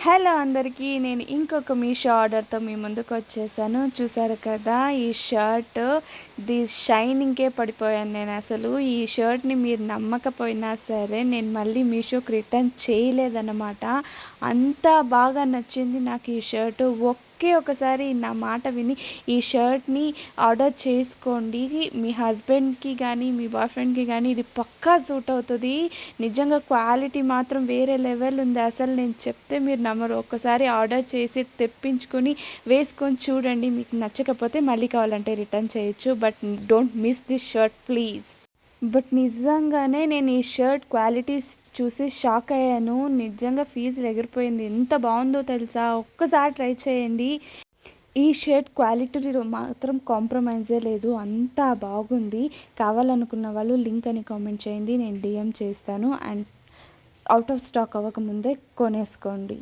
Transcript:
Hello అందరికీ, నేను ఇంకొక మీషో ఆర్డర్తో మీ ముందుకు వచ్చేసాను. చూసారు కదా, ఈ షర్ట్ షైనింగ్కే పడిపోయాను నేను. అసలు ఈ షర్ట్ని మీరు నమ్మకపోయినా సరే నేను మళ్ళీ మీషోకి రిటర్న్ చేయలేదన్నమాట. అంత బాగా నచ్చింది నాకు ఈ షర్ట్. ఒకసారి నా మాట విని ఈ షర్ట్ని ఆర్డర్ చేసుకోండి. మీ హస్బెండ్కి కానీ మీ బాయ్ ఫ్రెండ్కి కానీ ఇది పక్కా సూట్ అవుతుంది. నిజంగా క్వాలిటీ మాత్రం వేరే లెవెల్ ఉంది. అసలు నేను చెప్తే మీరు నమ్మరు. ఒక్కసారి ఆర్డర్ చేసి తెప్పించుకొని వేసుకొని చూడండి. మీకు నచ్చకపోతే మళ్ళీ కావాలంటే రిటర్న్ చేయొచ్చు. But don't miss this shirt please. But నిజంగానే నేను ఈ షర్ట్ క్వాలిటీస్ చూసి షాక్ అయ్యాను. నిజంగా ఫీజులు ఎగిరిపోయింది. ఎంత బాగుందో తెలుసా, ఒక్కసారి ట్రై చేయండి. ఈ షర్ట్ క్వాలిటీలో మాత్రం కాంప్రమైజే లేదు, అంతా బాగుంది. కావాలనుకున్న వాళ్ళు లింక్ అని కామెంట్ చేయండి, నేను డిఎం చేస్తాను. అండ్ అవుట్ ఆఫ్ స్టాక్ అవ్వకముందే కొనేసుకోండి.